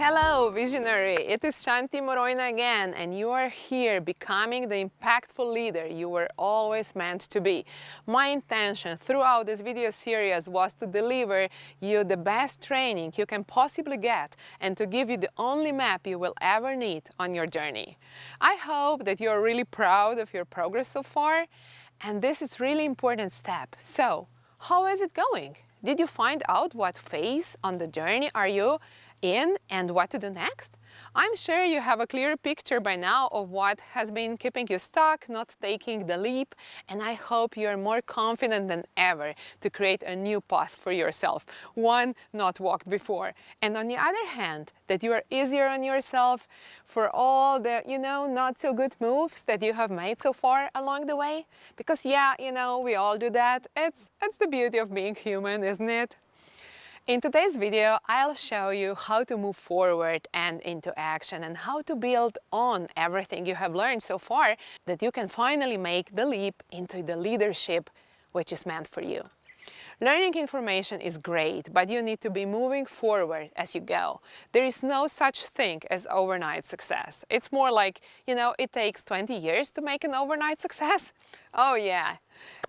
Hello, Visionary! It is Shanti Moroina again, and you are here becoming the impactful leader you were always meant to be. My intention throughout this video series was to deliver you the best training you can possibly get and to give you the only map you will ever need on your journey. I hope that you are really proud of your progress so far, and this is a really important step. So, how is it going? Did you find out what phase on the journey are you in and what to do next? I'm sure you have a clear picture by now of what has been keeping you stuck, not taking the leap, and I hope you are more confident than ever to create a new path for yourself, one not walked before. And on the other hand, that you are easier on yourself for all the, not so good moves that you have made so far along the way. Because yeah, we all do that. It's the beauty of being human, isn't it? In today's video, I'll show you how to move forward and into action and how to build on everything you have learned so far that you can finally make the leap into the leadership which is meant for you. Learning information is great, but you need to be moving forward as you go. There is no such thing as overnight success. It's more like, it takes 20 years to make an overnight success. Oh yeah.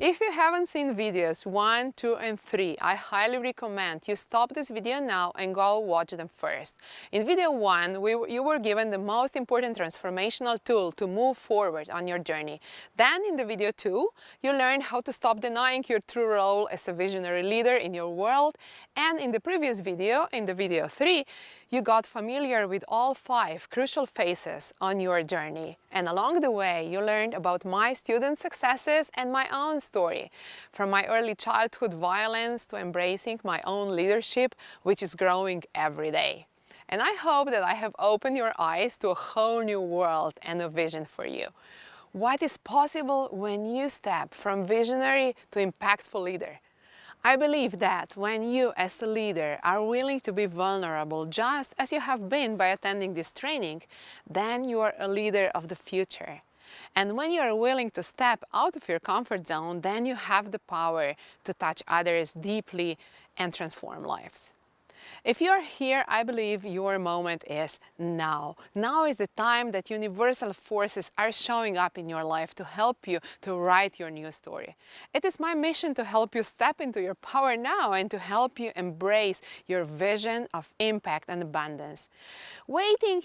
If you haven't seen videos 1, 2, and 3, I highly recommend you stop this video now and go watch them first. In video 1, you were given the most important transformational tool to move forward on your journey. Then in the video 2, you learned how to stop denying your true role as a visionary leader in your world. And in the previous video, in the video 3, you got familiar with all 5 crucial phases on your journey. And along the way, you learned about my student successes and my own story, from my early childhood violence to embracing my own leadership, which is growing every day. And I hope that I have opened your eyes to a whole new world and a vision for you. What is possible when you step from visionary to impactful leader? I believe that when you as a leader are willing to be vulnerable just as you have been by attending this training, then you are a leader of the future. And when you are willing to step out of your comfort zone, then you have the power to touch others deeply and transform lives. If you are here, I believe your moment is now. Now is the time that universal forces are showing up in your life to help you to write your new story. It is my mission to help you step into your power now and to help you embrace your vision of impact and abundance. Waiting,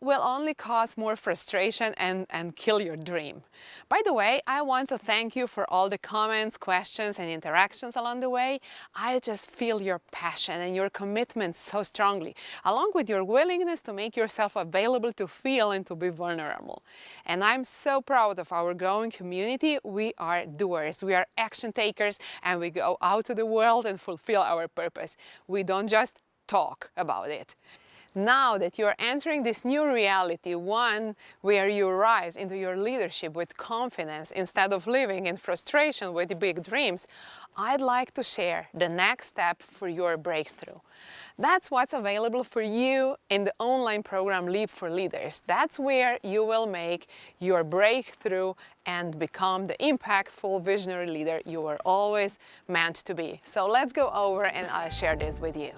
will only cause more frustration and kill your dream. By the way, I want to thank you for all the comments, questions, and interactions along the way. I just feel your passion and your commitment so strongly, along with your willingness to make yourself available to feel and to be vulnerable. And I'm so proud of our growing community. We are doers, we are action takers, and we go out to the world and fulfill our purpose. We don't just talk about it. Now that you are entering this new reality, one where you rise into your leadership with confidence instead of living in frustration with big dreams, I'd like to share the next step for your breakthrough. That's what's available for you in the online program Leap for Leaders. That's where you will make your breakthrough and become the impactful visionary leader you were always meant to be. So let's go over and I'll share this with you.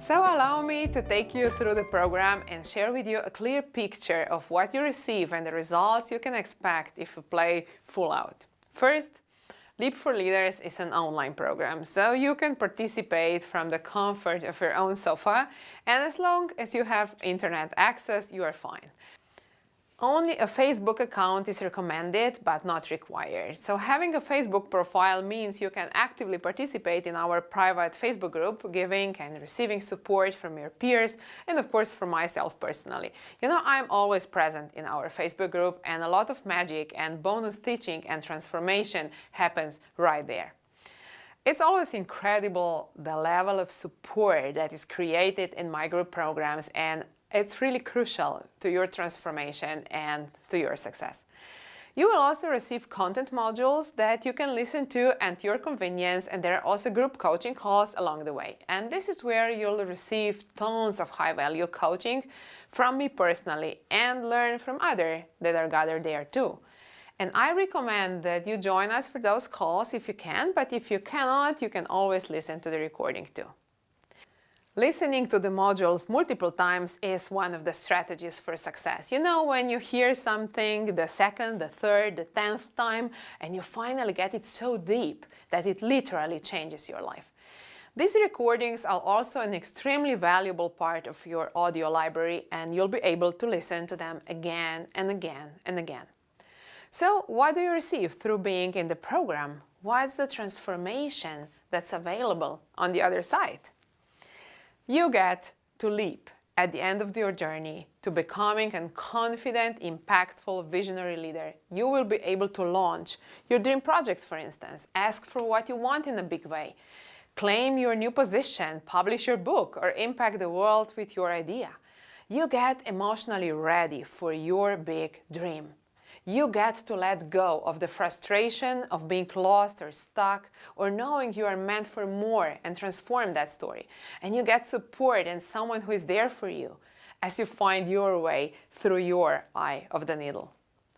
So allow me to take you through the program and share with you a clear picture of what you receive and the results you can expect if you play full out. First, Leap for Leaders is an online program, so you can participate from the comfort of your own sofa, and as long as you have internet access, you are fine. Only a Facebook account is recommended, but not required. So having a Facebook profile means you can actively participate in our private Facebook group, giving and receiving support from your peers, and of course from myself personally. I'm always present in our Facebook group, and a lot of magic and bonus teaching and transformation happens right there. It's always incredible the level of support that is created in my group programs, and it's really crucial to your transformation and to your success. You will also receive content modules that you can listen to at your convenience, and there are also group coaching calls along the way. And this is where you'll receive tons of high-value coaching from me personally and learn from others that are gathered there too. And I recommend that you join us for those calls if you can, but if you cannot, you can always listen to the recording too. Listening to the modules multiple times is one of the strategies for success. You know, when you hear something the second, the third, the 10th time, and you finally get it so deep that it literally changes your life. These recordings are also an extremely valuable part of your audio library, and you'll be able to listen to them again and again and again. So, what do you receive through being in the program? What's the transformation that's available on the other side? You get to leap at the end of your journey to becoming a confident, impactful, visionary leader. You will be able to launch your dream project, for instance, ask for what you want in a big way, claim your new position, publish your book, or impact the world with your idea. You get emotionally ready for your big dream. You get to let go of the frustration of being lost or stuck or knowing you are meant for more and transform that story. And you get support and someone who is there for you as you find your way through your eye of the needle.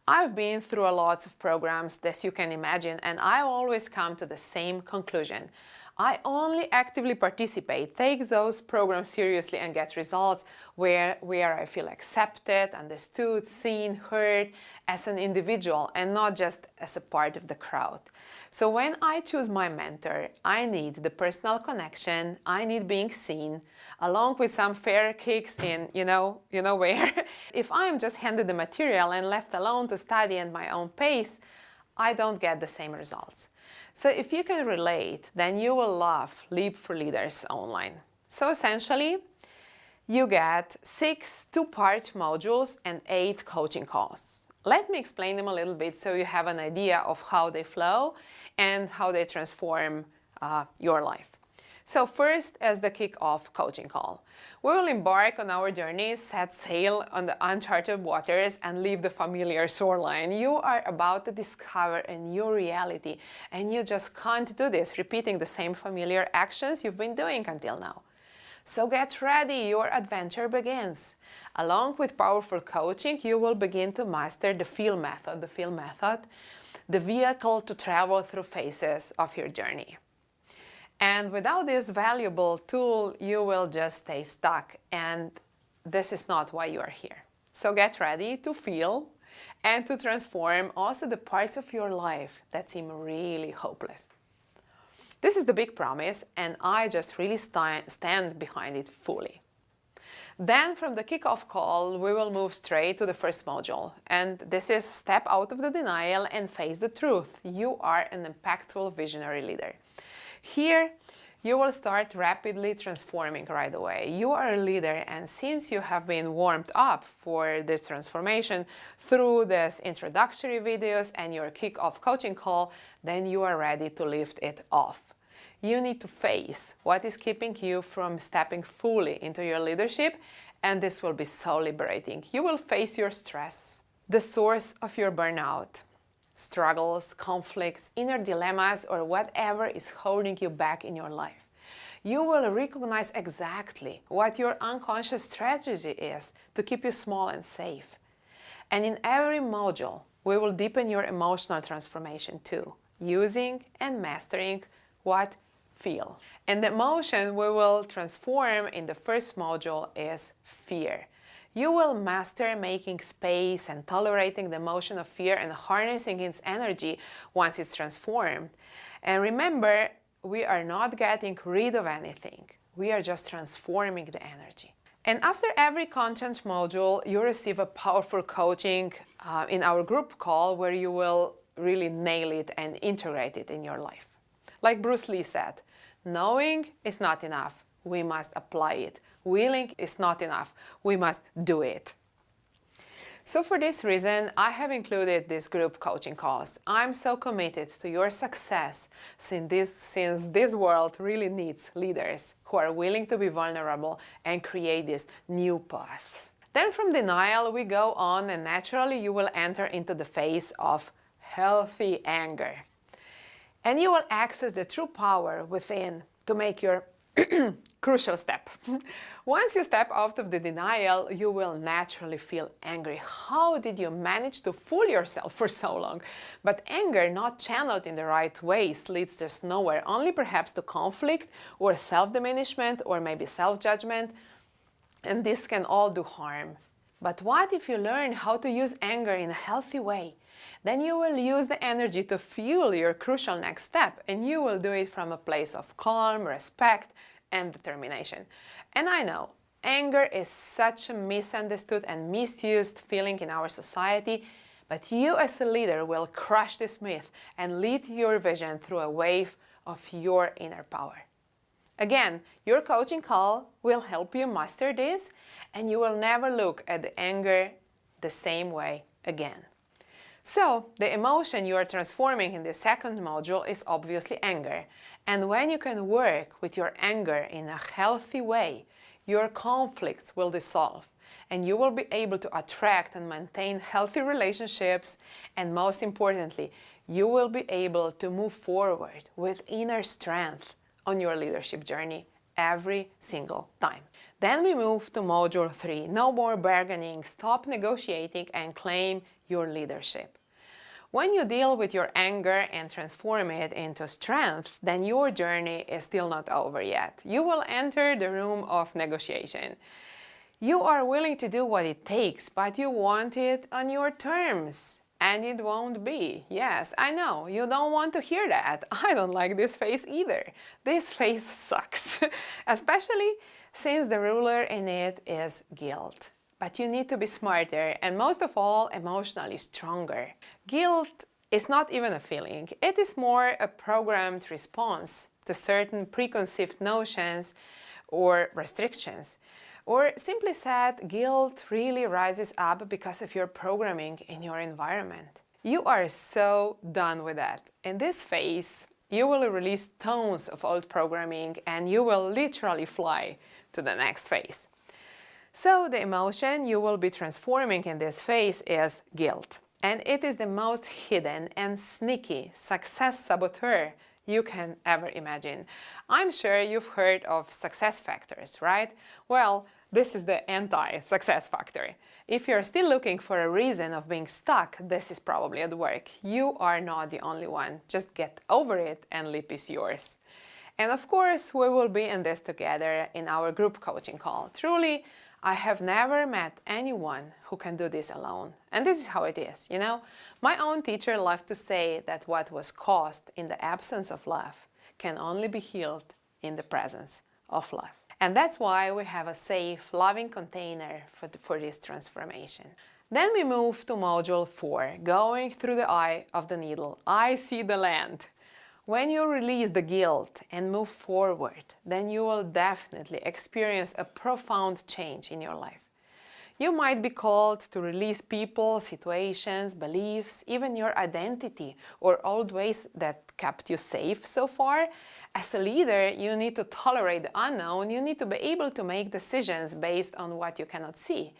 I've been through lots of programs, as you can imagine, and I always come to the same conclusion. I only actively participate, take those programs seriously and get results where I feel accepted, understood, seen, heard as an individual and not just as a part of the crowd. So when I choose my mentor, I need the personal connection, I need being seen, along with some fair kicks in, you know where. If I'm just handed the material and left alone to study at my own pace, I don't get the same results. So if you can relate, then you will love Leap for Leaders online. So essentially, you get 6 two-part modules and 8 coaching calls. Let me explain them a little bit so you have an idea of how they flow and how they transform your life. So first, as the kick-off coaching call, we will embark on our journey, set sail on the uncharted waters and leave the familiar shoreline. You are about to discover a new reality, and you just can't do this repeating the same familiar actions you've been doing until now. So get ready, your adventure begins. Along with powerful coaching, you will begin to master the feel method. The feel method, the vehicle to travel through phases of your journey. And without this valuable tool, you will just stay stuck, and this is not why you are here. So get ready to feel and to transform also the parts of your life that seem really hopeless. This is the big promise, and I just really stand behind it fully. Then from the kickoff call, we will move straight to the first module. And this is step out of the denial and face the truth. You are an impactful visionary leader. Here, you will start rapidly transforming right away. You are a leader, and since you have been warmed up for this transformation through these introductory videos and your kick-off coaching call, then you are ready to lift it off. You need to face what is keeping you from stepping fully into your leadership, and this will be so liberating. You will face your stress, the source of your burnout, struggles, conflicts, inner dilemmas, or whatever is holding you back in your life. You will recognize exactly what your unconscious strategy is to keep you small and safe. And in every module, we will deepen your emotional transformation too, using and mastering what feel. And the emotion we will transform in the first module is fear. You will master making space and tolerating the emotion of fear and harnessing its energy once it's transformed. And remember, we are not getting rid of anything. We are just transforming the energy. And after every content module, you receive a powerful coaching in our group call where you will really nail it and integrate it in your life. Like Bruce Lee said, knowing is not enough. We must apply it. Willing is not enough. We must do it. So for this reason, I have included these group coaching calls. I'm so committed to your success since this world really needs leaders who are willing to be vulnerable and create these new paths. Then from denial, we go on, and naturally you will enter into the phase of healthy anger. And you will access the true power within to make your Crucial step. Once you step out of the denial, you will naturally feel angry. How did you manage to fool yourself for so long? But anger, not channeled in the right ways, leads us nowhere, only perhaps to conflict or self-diminishment or maybe self-judgment, and this can all do harm. But what if you learn how to use anger in a healthy way? Then you will use the energy to fuel your crucial next step, and you will do it from a place of calm, respect, and determination. And I know, anger is such a misunderstood and misused feeling in our society, but you as a leader will crush this myth and lead your vision through a wave of your inner power. Again, your coaching call will help you master this, and you will never look at the anger the same way again. So, the emotion you are transforming in the second module is obviously anger. And when you can work with your anger in a healthy way, your conflicts will dissolve, and you will be able to attract and maintain healthy relationships, and most importantly, you will be able to move forward with inner strength on your leadership journey every single time. Then we move to module 3, no more bargaining, stop negotiating and claim your leadership. When you deal with your anger and transform it into strength, then your journey is still not over yet. You will enter the room of negotiation. You are willing to do what it takes, but you want it on your terms. And it won't be. Yes, I know, you don't want to hear that. I don't like this phase either. This phase sucks, especially since the ruler in it is guilt. But you need to be smarter and most of all, emotionally stronger. Guilt is not even a feeling. It is more a programmed response to certain preconceived notions or restrictions. Or simply said, guilt really rises up because of your programming in your environment. You are so done with that. In this phase, you will release tons of old programming and you will literally fly to the next phase. So the emotion you will be transforming in this phase is guilt. And it is the most hidden and sneaky success saboteur you can ever imagine. I'm sure you've heard of success factors, right? Well, this is the anti-success factor. If you're still looking for a reason of being stuck, this is probably at work. You are not the only one. Just get over it and leap is yours. And of course, we will be in this together in our group coaching call. Truly, I have never met anyone who can do this alone. And this is how it is, you know? My own teacher loved to say that what was caused in the absence of love can only be healed in the presence of love. And that's why we have a safe, loving container for this transformation. Then we move to module 4, going through the eye of the needle. I see the land. When you release the guilt and move forward, then you will definitely experience a profound change in your life. You might be called to release people, situations, beliefs, even your identity or old ways that kept you safe so far. As a leader, you need to tolerate the unknown. You need to be able to make decisions based on what you cannot see.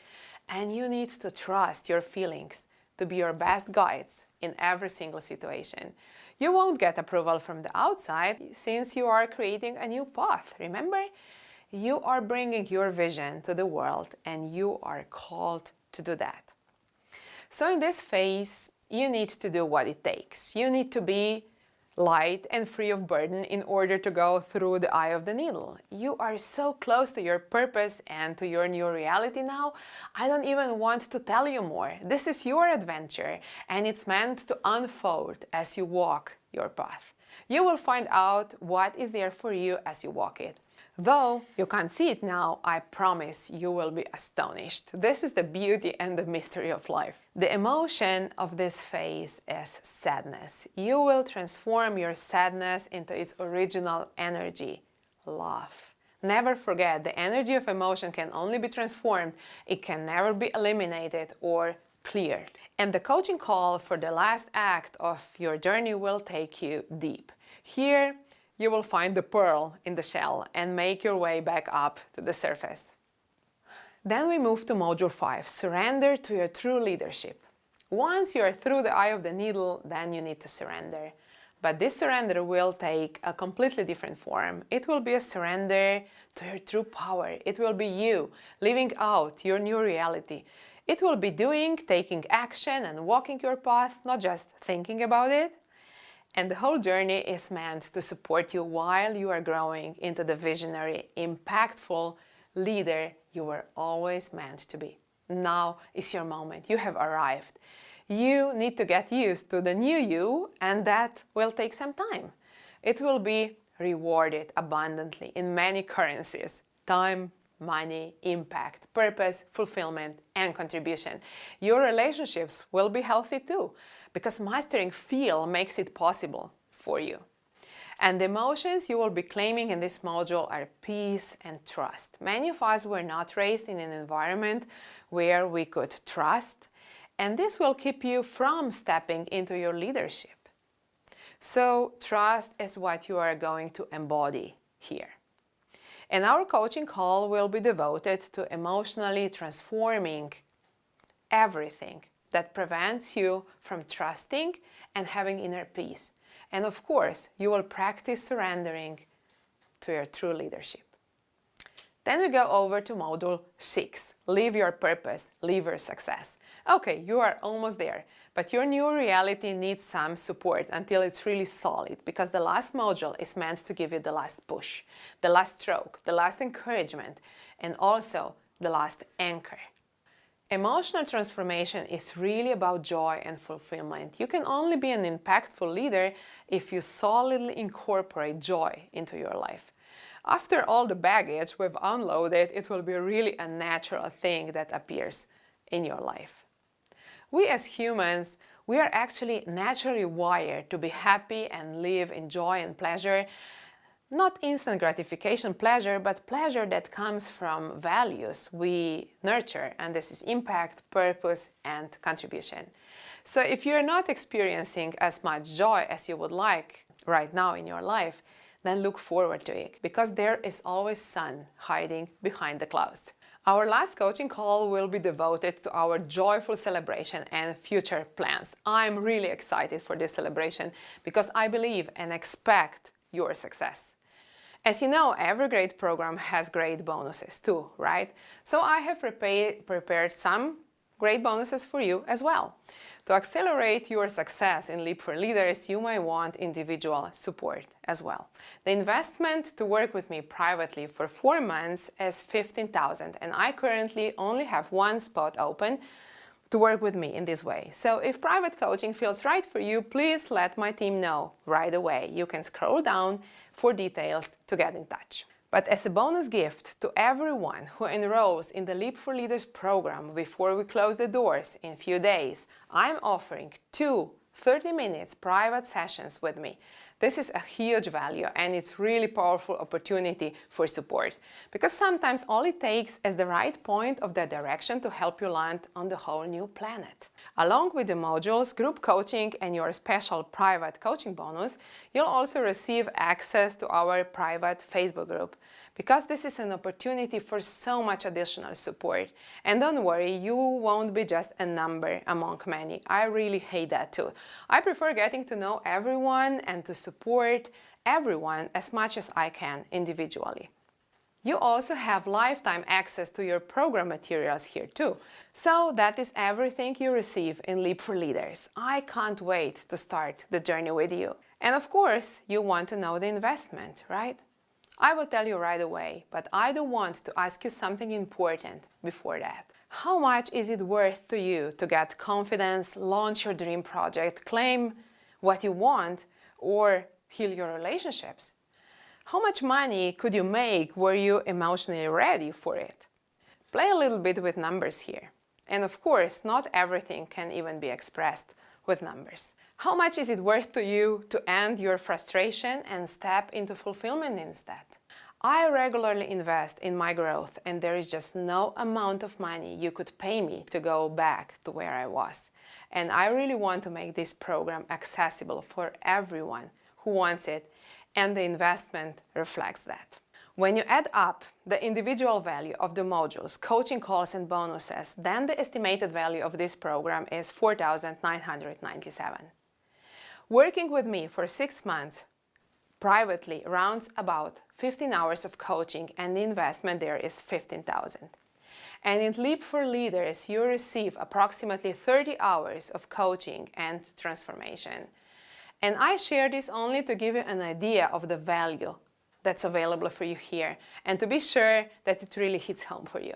And you need to trust your feelings to be your best guides in every single situation. You won't get approval from the outside since you are creating a new path. Remember? You are bringing your vision to the world and you are called to do that. So in this phase, you need to do what it takes. You need to be light and free of burden in order to go through the eye of the needle. You are so close to your purpose and to your new reality now, I don't even want to tell you more. This is your adventure and it's meant to unfold as you walk your path. You will find out what is there for you as you walk it. Though you can't see it now, I promise you will be astonished. This is the beauty and the mystery of life. The emotion of this phase is sadness. You will transform your sadness into its original energy, love. Never forget, the energy of emotion can only be transformed. It can never be eliminated or cleared. And the coaching call for the last act of your journey will take you deep. Here, you will find the pearl in the shell and make your way back up to the surface. Then we move to module 5, surrender to your true leadership. Once you are through the eye of the needle, then you need to surrender. But this surrender will take a completely different form. It will be a surrender to your true power. It will be you living out your new reality. It will be doing, taking action and walking your path, not just thinking about it. And the whole journey is meant to support you while you are growing into the visionary, impactful leader you were always meant to be. Now is your moment. You have arrived. You need to get used to the new you, and that will take some time. It will be rewarded abundantly in many currencies: time, money, impact, purpose, fulfillment, and contribution. Your relationships will be healthy too, because mastering feel makes it possible for you. And the emotions you will be claiming in this module are peace and trust. Many of us were not raised in an environment where we could trust, and this will keep you from stepping into your leadership. So trust is what you are going to embody here. And our coaching call will be devoted to emotionally transforming everything that prevents you from trusting and having inner peace. And of course, you will practice surrendering to your true leadership. Then we go over to module 6, live your purpose, live your success. Okay, you are almost there, but your new reality needs some support until it's really solid, because the last module is meant to give you the last push, the last stroke, the last encouragement, and also the last anchor. Emotional transformation is really about joy and fulfillment. You can only be an impactful leader if you solidly incorporate joy into your life. After all the baggage we've unloaded, it will be really a natural thing that appears in your life. We as humans, we are actually naturally wired to be happy and live in joy and pleasure. Not instant gratification pleasure, but pleasure that comes from values we nurture, and this is impact, purpose, and contribution. So if you're not experiencing as much joy as you would like right now in your life, then look forward to it, because there is always sun hiding behind the clouds. Our last coaching call will be devoted to our joyful celebration and future plans. I'm really excited for this celebration because I believe and expect your success. As you know, every great program has great bonuses too, right? So I have prepared some great bonuses for you as well. To accelerate your success in Leap for Leaders, you might want individual support as well. The investment to work with me privately for 4 months is $15,000, and I currently only have one spot open to work with me in this way. So if private coaching feels right for you, please let my team know right away. You can scroll down for details to get in touch. But as a bonus gift to everyone who enrolls in the Leap for Leaders program before we close the doors in a few days, I'm offering 2 30-minute private sessions with me. This is a huge value, and it's really powerful opportunity for support, because sometimes all it takes is the right point of the direction to help you land on the whole new planet. Along with the modules, group coaching, and your special private coaching bonus, you'll also receive access to our private Facebook group, because this is an opportunity for so much additional support. And don't worry, you won't be just a number among many. I really hate that too. I prefer getting to know everyone and to support everyone as much as I can individually. You also have lifetime access to your program materials here too. So that is everything you receive in Leap for Leaders. I can't wait to start the journey with you. And of course, you want to know the investment, right? I will tell you right away, but I do want to ask you something important before that. How much is it worth to you to get confidence, launch your dream project, claim what you want, or heal your relationships? How much money could you make were you emotionally ready for it? Play a little bit with numbers here. And of course, not everything can even be expressed with numbers. How much is it worth to you to end your frustration and step into fulfillment instead? I regularly invest in my growth, and there is just no amount of money you could pay me to go back to where I was. And I really want to make this program accessible for everyone who wants it, and the investment reflects that. When you add up the individual value of the modules, coaching calls, and bonuses, then the estimated value of this program is $4,997. Working with me for 6 months privately rounds about 15 hours of coaching, and the investment there is $15,000. And in Leap for Leaders, you receive approximately 30 hours of coaching and transformation. And I share this only to give you an idea of the value that's available for you here, and to be sure that it really hits home for you.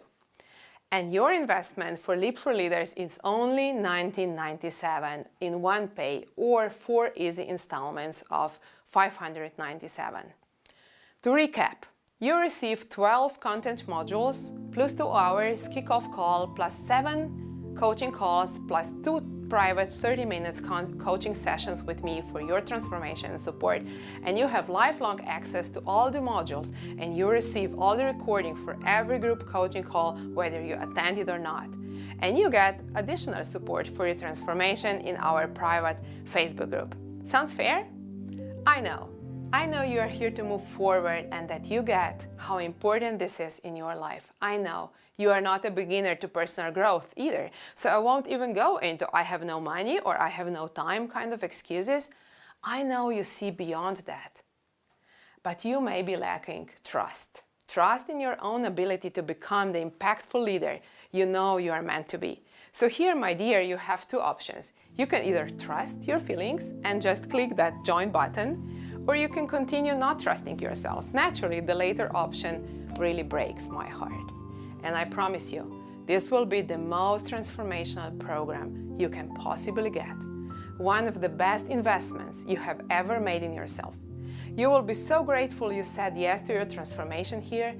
And your investment for Leap for Leaders is only $19.97 in one pay or 4 easy installments of $597. To recap, you receive 12 content modules plus 2 hours kickoff call plus 7 coaching calls plus 2 private 30 minutes coaching sessions with me for your transformation and support, and you have lifelong access to all the modules, and you receive all the recording for every group coaching call whether you attend it or not. And you get additional support for your transformation in our private Facebook group. Sounds fair? I know you are here to move forward and that you get how important this is in your life. I know you are not a beginner to personal growth either, so I won't even go into I have no money or I have no time kind of excuses. I know you see beyond that. But you may be lacking trust. Trust in your own ability to become the impactful leader you know you are meant to be. So here, my dear, you have 2 options. You can either trust your feelings and just click that join button, or you can continue not trusting yourself. Naturally, the later option really breaks my heart. And I promise you, this will be the most transformational program you can possibly get. One of the best investments you have ever made in yourself. You will be so grateful you said yes to your transformation here.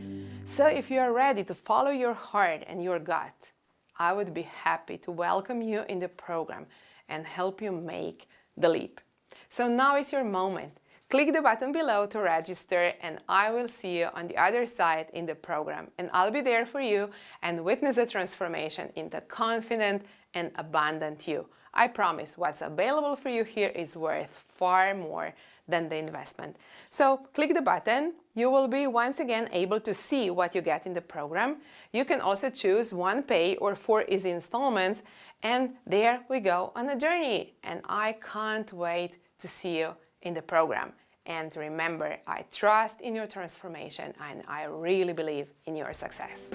So if you are ready to follow your heart and your gut, I would be happy to welcome you in the program and help you make the leap. So now is your moment. Click the button below to register, and I will see you on the other side in the program. And I'll be there for you and witness the transformation into confident and abundant you. I promise what's available for you here is worth far more than the investment. So click the button. You will be once again able to see what you get in the program. You can also choose 1 pay or 4 easy installments, and there we go on a journey. And I can't wait to see you in the program. And remember, I trust in your transformation and I really believe in your success.